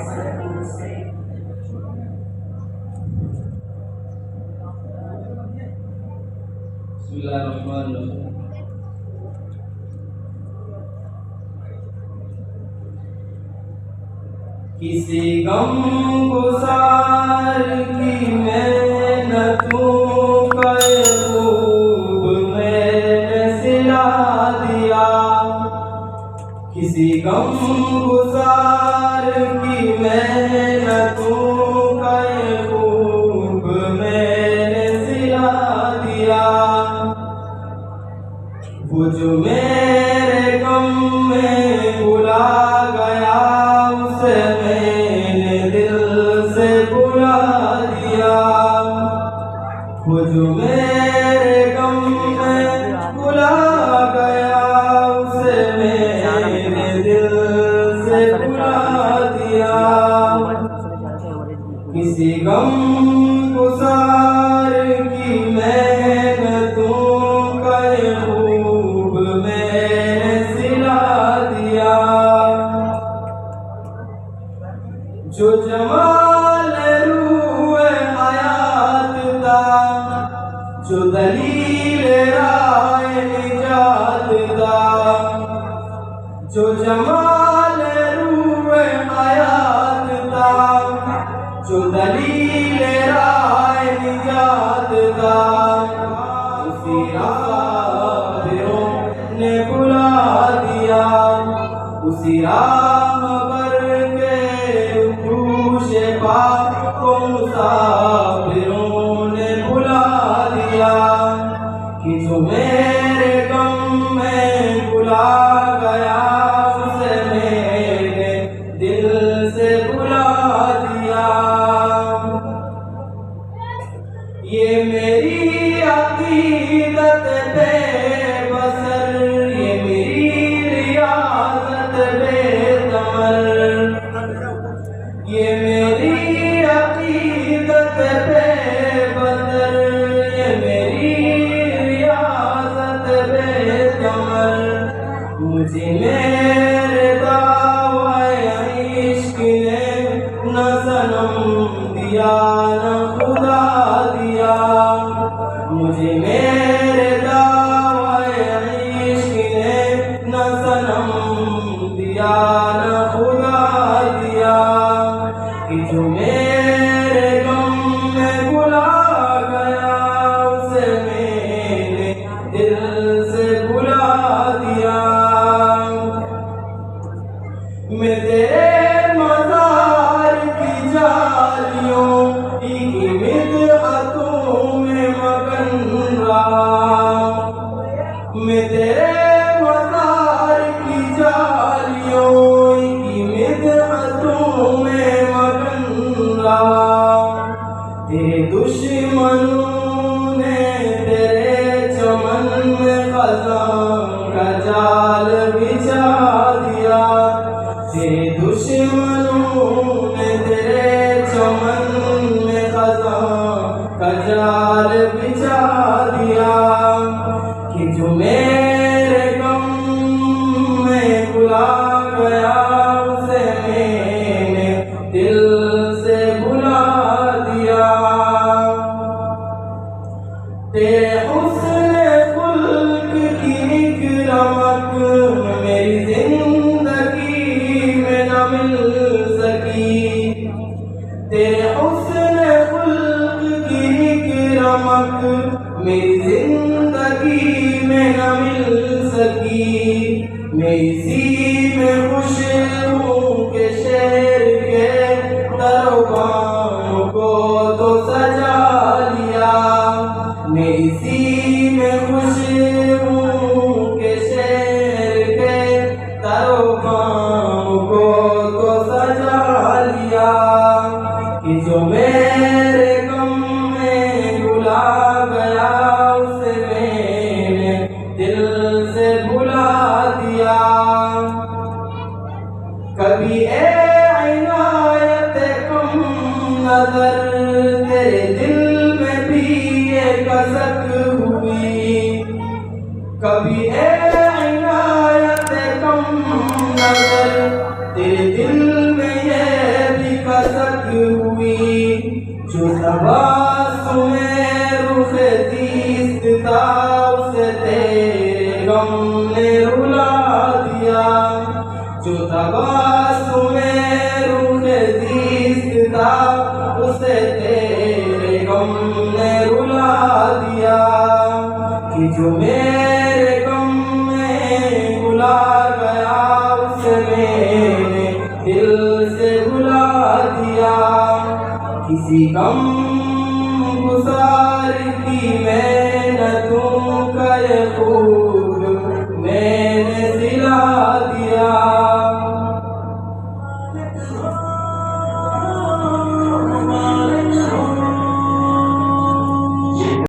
बिस्मिल्लाहिर्रहमानिर्रहीम। किसी गमगुसार की मेहनतों का खूब मैंने सिला दिया। किसी गमगुसार की मेहनतों का खूब मैंने सिला दिया। वो जो मेरे गम में भुला गया उसे मैंने दिल से भुला दिया। वो जो मेरे गम में भुला गया उसे मैंने दिल से भुला दिया। किसी गम गुसार की मेहनतों का खूब मैंने सिला दिया। जो जमाल रूह हयात था, जो दलील राह निजात था, जो जमाल रूह हयात था, जो दलील राह निजात था, उसी राहों ने बुला दिया। उसी राह पर के रूशे पाक को मुसाफिरों ने बुला दिया। कि जो मेरे गम में बुला गया उसे मैंने दिल से बुला दिया। ये मेरी अकीदत बेबसर, ये मेरी रियाजत बेतमर, ये मेरी अकीदत बेबसर, ये मेरी रियाजत बेतमर। मुझे मेरे दावा इश्क ने न सनम दिया न खुदा दिया। मुझे मेरे दावा इश्क ने न सनम दिया न खुदा दिया। कि जो मेरे गम में भुला गया उसे मैंने दिल से भुला दिया। मैं तेरे मज़ार की जालियों की बिदअतों में मगन रहा। मैं तेरे मज़ार की जालियों की बिदअतों में मगन रहा। तेरे दुश्मनों ने तेरे चमन में खज़ां का जाल बिछा दिया। तेरे दुश्मनों ने तेरे चमन में खज़ां का जाल बिछा दिया। कि जो मेरे गम में भुला गया उसे मैंने दिल से भुला दिया। तेरे हुस्न खुल्क की एक रमक मेरी जिंदगी में न मिल सकी। तेरे हुस्न खुल्क की एक रमक मेरी जिंदगी में न मिल सकी। मैं इसी में खुश हूँ कि शेर के दरबान को तो सजा लिया। मैं इसी में खुश हूँ कि शेर के दरबान को तो सजा लिया। कि जो मेरे गम में भुला गया उसे मैंने दिल से भुला दिया। जो तबस्सुमे रूह ज़ीस्त था उसे तेरे गम ने रुला दिया कि जो मेरे गम में भुला गया उसे मैंने दिल से भुला दिया। किसी गम गुसार की मेहनतों का ये